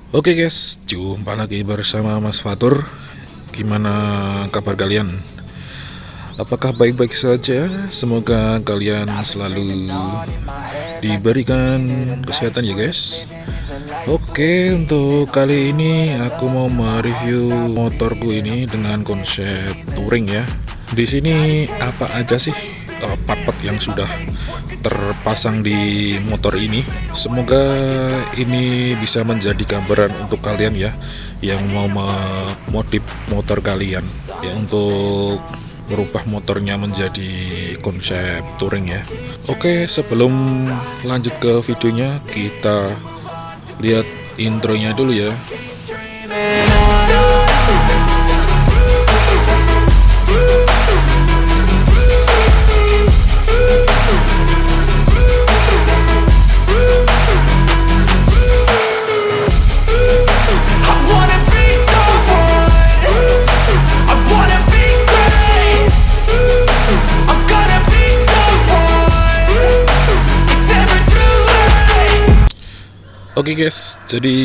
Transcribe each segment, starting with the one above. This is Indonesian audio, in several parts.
Oke guys, jumpa lagi bersama Mas Fatur. Gimana kabar kalian? Apakah baik-baik saja? Semoga kalian selalu diberikan kesehatan ya guys. Oke, untuk kali ini aku mau mereview motorku ini dengan konsep touring ya. Di sini apa aja sih part-part yang sudah terpasang di motor ini? Semoga ini bisa menjadi gambaran untuk kalian ya yang mau memodif motor kalian ya, untuk merubah motornya menjadi konsep touring ya. Oke, sebelum lanjut ke videonya, kita lihat intronya dulu ya. Oke guys, jadi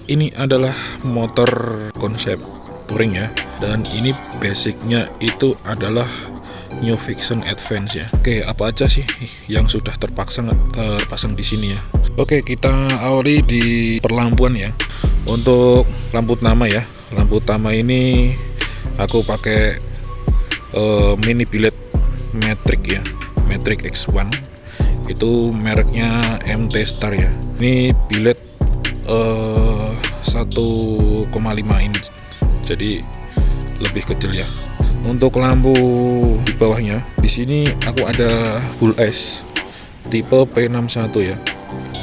ini adalah motor konsep touring ya, dan ini basicnya itu adalah New Vision Advance ya. Oke, apa aja sih yang sudah terpasang di sini ya? Oke, kita awali di perlampuan ya. Untuk lampu utama ya, lampu utama ini aku pakai mini biled Matrix ya, Matrix X1. Itu mereknya MT Star ya. Ini biled 1,5 inch, jadi lebih kecil ya. Untuk lampu di bawahnya, di sini aku ada Bull Eyes tipe P61 ya.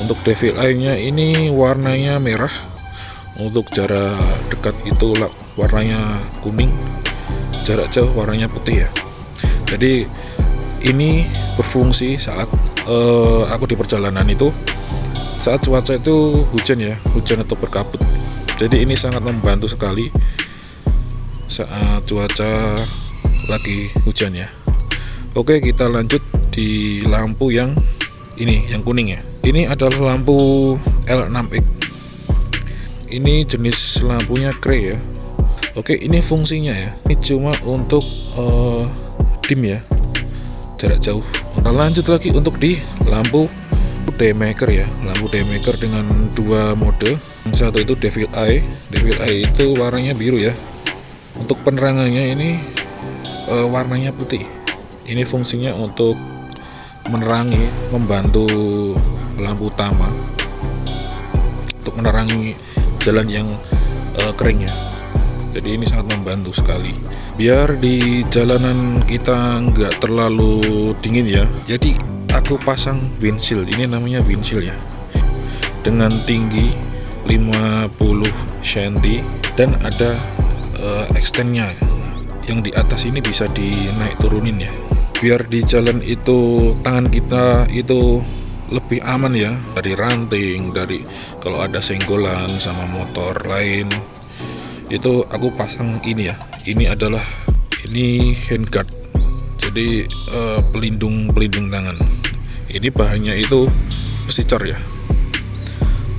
Untuk devil eye-nya ini warnanya merah. Untuk jarak dekat itu warnanya kuning, jarak jauh warnanya putih ya. Jadi ini berfungsi saat aku di perjalanan itu, saat cuaca itu hujan ya, hujan atau berkabut. Jadi ini sangat membantu sekali saat cuaca lagi hujan ya. Oke, kita lanjut di lampu yang ini, yang kuning ya. Ini adalah lampu L6X. Ini jenis lampunya Cree ya. Oke, ini fungsinya ya, ini cuma untuk dim ya, jarak jauh. Kita lanjut lagi untuk di lampu daymaker ya, lampu daymaker dengan dua mode. Yang satu itu devil eye itu warnanya biru ya. Untuk penerangannya ini warnanya putih. Ini fungsinya untuk menerangi, membantu lampu utama untuk menerangi jalan yang kering ya. Jadi ini sangat membantu sekali biar di jalanan kita nggak terlalu dingin ya. Jadi aku pasang windshield, ini namanya windshield ya, dengan tinggi 50 cm dan ada extendnya yang di atas ini bisa dinaik turunin ya, biar di jalan itu tangan kita itu lebih aman ya dari ranting, dari kalau ada senggolan sama motor lain. Itu aku pasang ini ya, ini handguard, jadi pelindung tangan. Ini bahannya itu besi cor ya,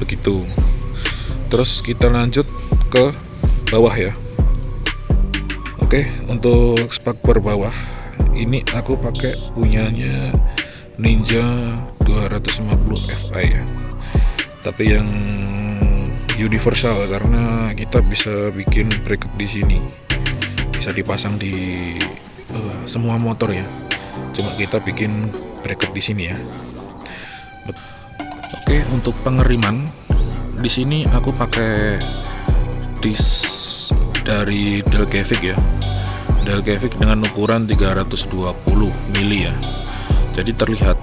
begitu. Terus kita lanjut ke bawah ya. Oke, untuk spakbor bawah ini aku pakai punyanya Ninja 250 Fi ya, tapi yang universal karena kita bisa bikin bracket di sini, bisa dipasang di semua motor ya, cuma kita bikin bracket di sini ya. Oke, untuk pengeriman di sini aku pakai disc dari Delcavic ya, Delcavic dengan ukuran 320 mili ya, jadi terlihat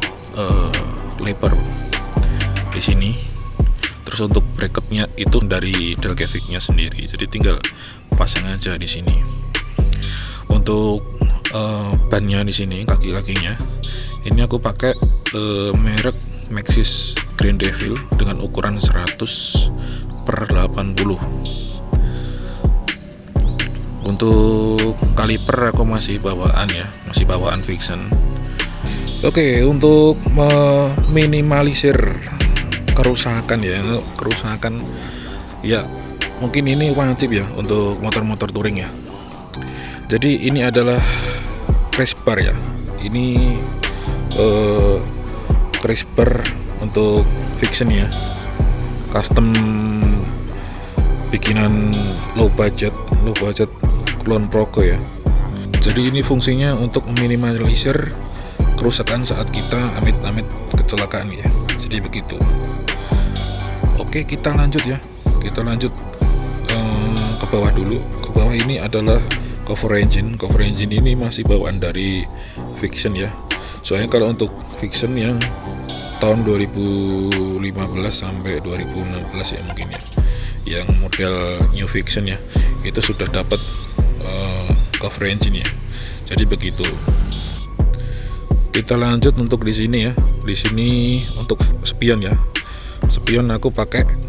lebar di sini. Terus untuk bracketnya itu dari Delcavicnya sendiri, jadi tinggal pasang aja di sini. Untuk bannya di sini, kaki-kakinya ini aku pakai merek Maxxis Green Devil dengan ukuran 100/80. Untuk kaliper aku masih bawaan ya, masih bawaan Vision. Oke, untuk meminimalisir kerusakan ya, kerusakan Ya, mungkin ini wajib ya untuk motor-motor touring ya. Jadi ini adalah crash bar ya. Ini crash bar untuk Vixen ya, custom bikinan low budget Kulon Progo ya. Jadi ini fungsinya untuk meminimalisir kerusakan saat kita amit-amit kecelakaan ya. Jadi begitu. Oke, kita lanjut ya. Kita lanjut ke bawah dulu. Ke bawah ini adalah cover engine. Cover engine ini masih bawaan dari Vixen ya. Soalnya kalau untuk Vixen yang tahun 2015 sampai 2016 ya mungkin ya, yang model New Vixen ya, itu sudah dapat cover engine ya. Jadi begitu. Kita lanjut untuk di sini ya. Di sini untuk spion ya. Spion aku pakai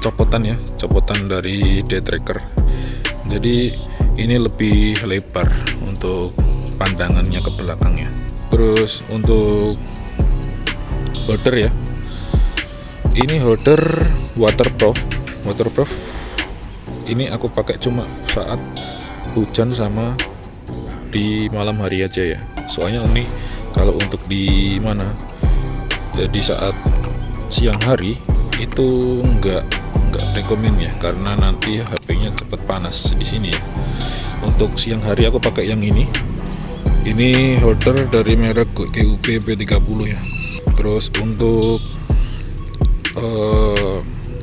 copotan ya, copotan dari D-Tracker. Jadi ini lebih lebar untuk pandangannya ke belakangnya. Terus untuk holder ya, ini holder waterproof. Ini aku pakai cuma saat hujan sama di malam hari aja ya. Soalnya ini kalau untuk di mana, jadi saat siang hari itu nggak rekomen ya, karena nanti HP-nya cepat panas di sini ya. Untuk siang hari aku pakai yang ini. Ini holder dari merek GUP P30 ya. Terus untuk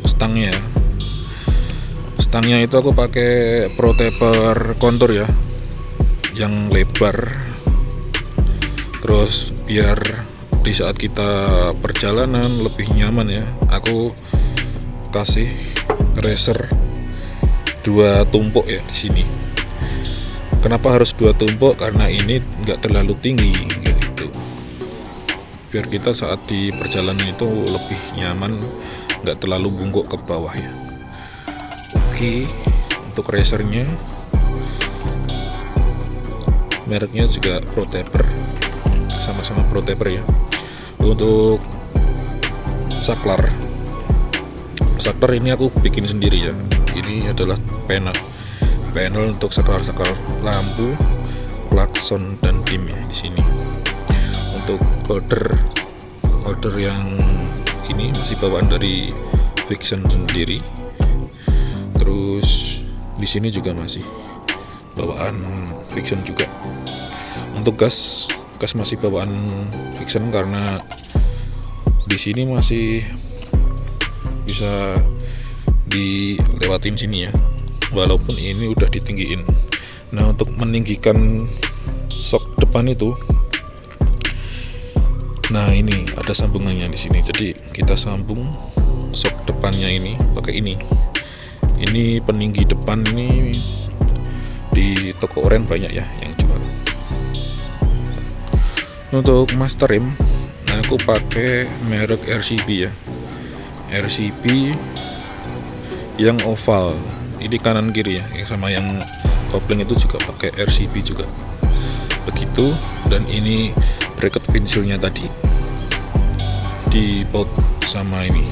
stangnya ya. Stangnya itu aku pakai Pro Taper kontur ya, yang lebar. Terus biar di saat kita perjalanan lebih nyaman ya, aku kasih racer 2 tumpuk ya di sini. Kenapa harus 2 tumpuk? Karena ini nggak terlalu tinggi gitu. Biar kita saat di perjalanan itu lebih nyaman, nggak terlalu bungkuk ke bawah ya. Oke, untuk racernya mereknya juga Pro Taper, sama-sama Pro Taper ya. Untuk saklar ini aku bikin sendiri ya. Ini adalah panel untuk saklar lampu, klakson dan dim ya di sini. Untuk holder yang ini masih bawaan dari Vixen sendiri. Terus di sini juga masih bawaan Vixen juga. Untuk gas masih bawaan Vixen karena di sini masih bisa dilewatin sini ya, walaupun ini udah ditinggiin. Nah, untuk meninggikan sok depan itu, nah ini ada sambungannya di sini. Jadi kita sambung sok depannya ini pakai ini. Ini peninggi depan ini di toko oren banyak ya yang jual. Untuk master rim, aku pakai merek RCB ya. RCB yang oval. Ini kanan kiri ya. Sama yang kopling itu juga pakai RCB juga. Begitu. Dan ini bracket pensilnya tadi di baut sama ini.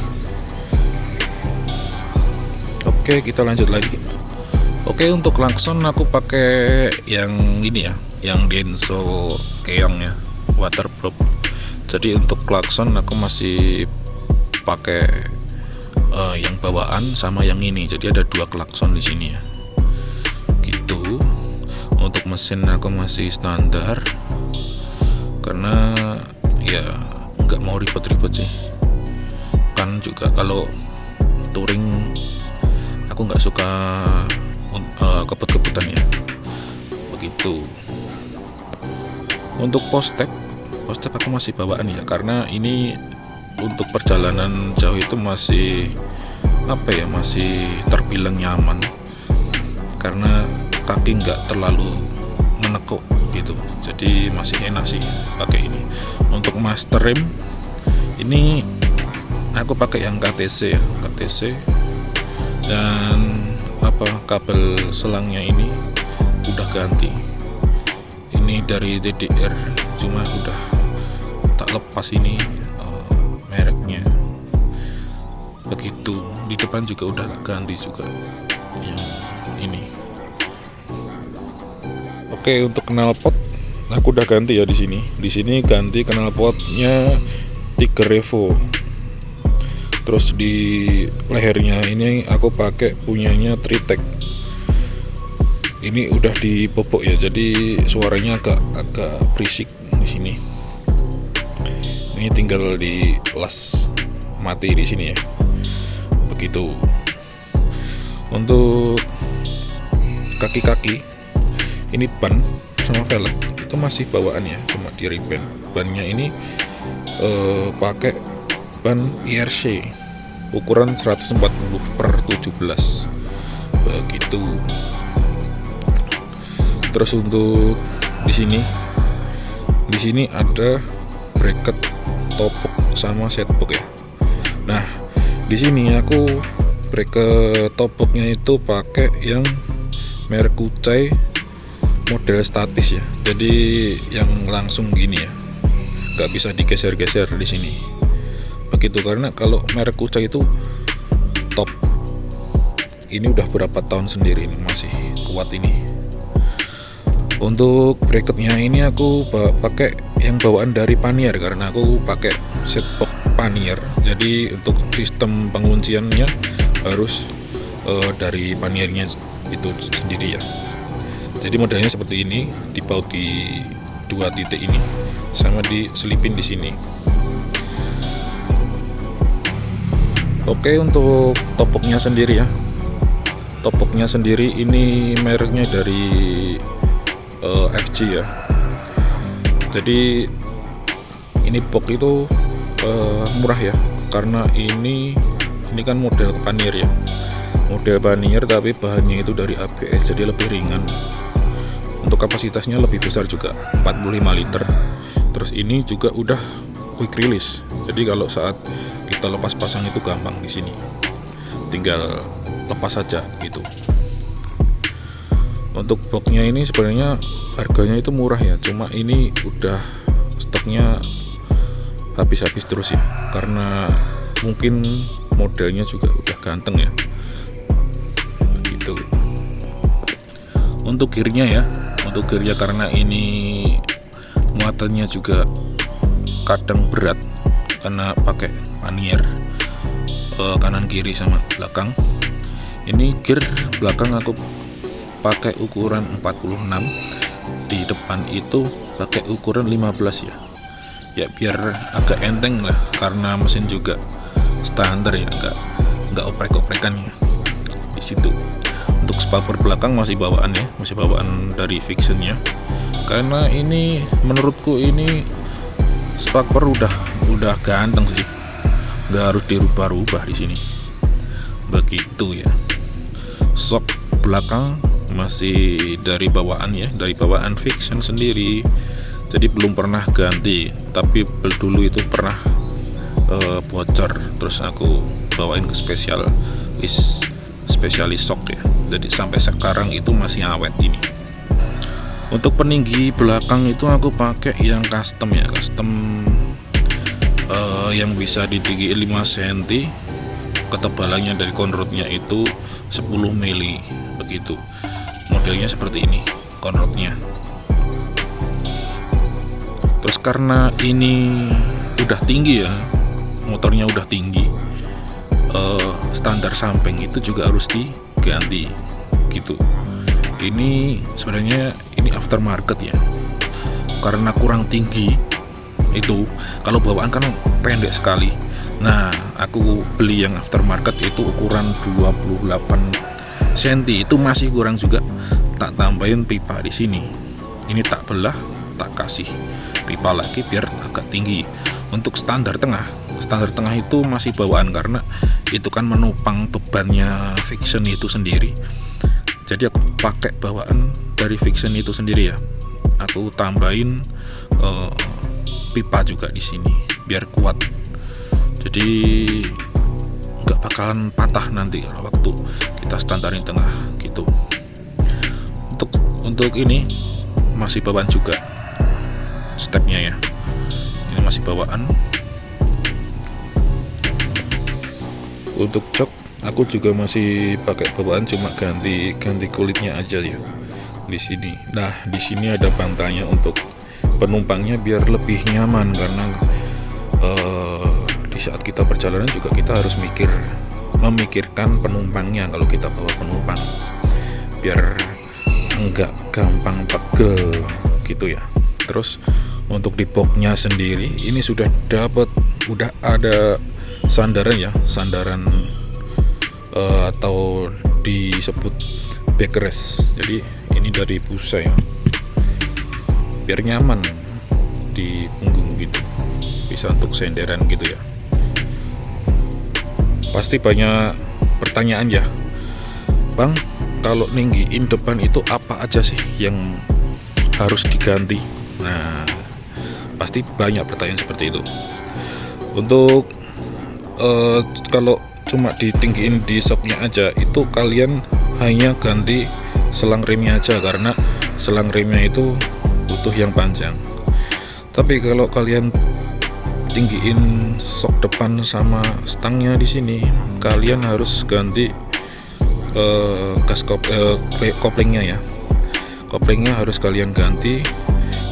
Oke, kita lanjut lagi. Oke, untuk klakson aku pakai yang ini ya, yang Denso Keong ya, waterproof. Jadi untuk klakson aku masih pakai yang bawaan sama yang ini. Jadi ada 2 klakson di sini ya. Gitu. Untuk mesin aku masih standar karena ya nggak mau ribet-ribet sih. Kan juga kalau touring aku nggak suka kebut-kebutan ya. Begitu. Untuk post tab aku masih bawaan ya, karena ini untuk perjalanan jauh itu masih masih terbilang nyaman karena kaki nggak terlalu menekuk gitu. Jadi masih enak sih pakai ini. Untuk master rim ini aku pakai yang KTC ya, KTC. Dan kabel selangnya ini udah ganti. Ini dari DDR, cuma udah tak lepas ini mereknya. begitu. Di depan juga udah ganti juga yang ini. Oke, untuk knalpot aku udah ganti ya di sini. Di sini ganti knalpotnya Tiger Revo. Terus di lehernya ini aku pakai punyanya Tritec. Ini udah dipopok ya, jadi suaranya agak berisik di sini. Ini tinggal di las mati di sini ya. Begitu. Untuk kaki-kaki ini ban sama velg itu masih bawaan ya, cuma di repaint. Bannya ini pakai ban IRC ukuran 140/17 begitu. Terus untuk di sini ada bracket topok sama setbox ya. Nah, di sini aku bracket topoknya itu pakai yang merek Kucai model statis ya. Jadi yang langsung gini ya, nggak bisa digeser-geser di sini. Begitu, karena kalau merek Kucai itu top. Ini udah berapa tahun sendiri ini masih kuat ini. Untuk bracketnya ini aku pakai yang bawaan dari Panier karena aku pakai setbox Panier. Jadi untuk sistem pengunciannya harus dari Paniernya itu sendiri ya. Jadi modelnya seperti ini, dipaut di 2 titik ini sama diselipin di sini. Oke, untuk topoknya sendiri ya. Topoknya sendiri ini mereknya dari FG ya. Jadi ini box itu murah ya, karena ini kan model Panier ya, model Panier tapi bahannya itu dari ABS, jadi lebih ringan. Untuk kapasitasnya lebih besar juga, 45 liter. Terus ini juga udah quick release, jadi kalau saat kita lepas pasang itu gampang di sini, tinggal lepas saja gitu. Untuk boxnya ini sebenarnya harganya itu murah ya, cuma ini udah stoknya habis-habis terus ya, karena mungkin modelnya juga udah ganteng ya gitu. Untuk gearnya karena ini muatannya juga kadang berat karena pakai Panier kanan kiri sama belakang. Ini gear belakang aku pakai ukuran 46, di depan itu pakai ukuran 15 ya biar agak enteng lah, karena mesin juga standar ya, nggak oprek-oprekan ya di situ. Untuk spakbor belakang masih bawaan ya, masih bawaan dari Vixennya, karena ini menurutku ini spakbor udah ganteng sih, nggak harus dirubah-rubah di sini begitu ya. Shock belakang masih dari bawaan ya, dari bawaan Vixen sendiri, jadi belum pernah ganti, tapi dulu itu pernah bocor, terus aku bawain ke spesialis shock ya, jadi sampai sekarang itu masih awet ini. Untuk peninggi belakang itu aku pakai yang custom ya, yang bisa ditinggi 5 cm, ketebalannya dari conrodnya itu 10 mili begitu. Modelnya seperti ini conrodnya. Terus karena ini udah tinggi ya, motornya udah tinggi, standar samping itu juga harus diganti gitu. Ini sebenarnya ini aftermarket ya, karena kurang tinggi itu, kalau bawaan kan pendek sekali. Nah, aku beli yang aftermarket itu ukuran 28 cm, itu masih kurang juga. Tak tambahin pipa di sini. Ini tak belah, tak kasih pipa lagi biar agak tinggi. Untuk standar tengah itu masih bawaan, karena itu kan menopang bebannya Vixen itu sendiri. Jadi aku pakai bawaan dari Vixen itu sendiri ya. Aku tambahin pipa juga di sini biar kuat. Jadi nggak bakalan patah nanti kalau waktu kita standarin tengah gitu. Untuk ini masih bawaan juga stepnya ya, ini masih bawaan. Untuk jok aku juga masih pakai bawaan, cuma ganti kulitnya aja ya di sini. Nah, di sini ada bantalnya untuk penumpangnya biar lebih nyaman, karena di saat kita perjalanan juga kita harus memikirkan penumpangnya kalau kita bawa penumpang, biar enggak gampang pegel gitu ya. Terus untuk di boxnya sendiri ini udah ada sandaran ya, sandaran atau disebut backrest. Jadi ini dari busa ya, biar nyaman di punggung gitu, bisa untuk senderan gitu ya. Pasti banyak pertanyaan ya, Bang, kalau ninggiin depan itu apa aja sih yang harus diganti? Nah, pasti banyak pertanyaan seperti itu. Untuk kalau cuma ditinggiin di shocknya aja, itu kalian hanya ganti selang remnya aja, karena selang remnya itu butuh yang panjang. Tapi kalau kalian tinggiin shock depan sama stangnya di sini, kalian harus ganti koplingnya ya. Koplingnya harus kalian ganti,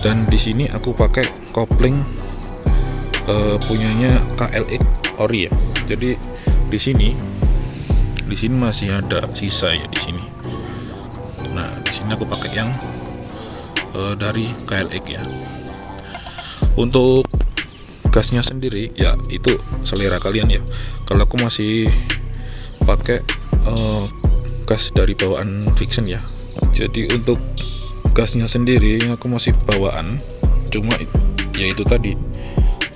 dan di sini aku pakai kopling punyanya KLX Ori ya. Jadi di sini masih ada sisa ya di sini. Nah, di sini aku pakai yang dari KLX ya. Untuk gasnya sendiri ya itu selera kalian ya. Kalau aku masih pakai gas dari bawaan Vixen ya. Jadi untuk gasnya sendiri aku masih bawaan, cuma ya itu tadi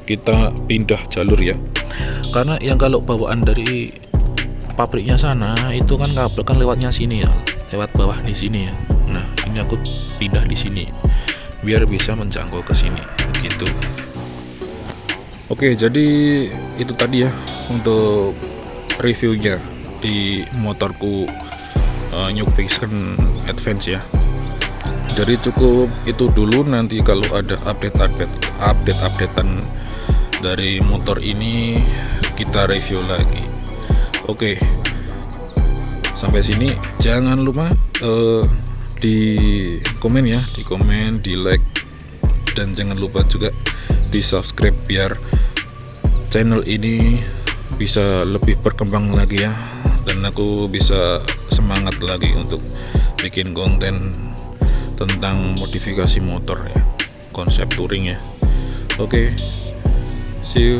kita pindah jalur ya, karena yang kalau bawaan dari pabriknya sana itu kan kabel kan lewatnya sini ya, lewat bawah di sini ya. Nah, ini aku pindah di sini biar bisa menjangkau ke sini begitu. Oke, jadi itu tadi ya untuk reviewnya di motorku New Vixen Advance ya. Jadi cukup itu dulu, nanti kalau ada updatean dari motor ini kita review lagi. Oke, sampai sini jangan lupa di komen ya, di like, dan jangan lupa juga di subscribe biar channel ini bisa lebih berkembang lagi ya, dan aku bisa semangat lagi untuk bikin konten tentang modifikasi motor ya, konsep touring ya. Oke, see you.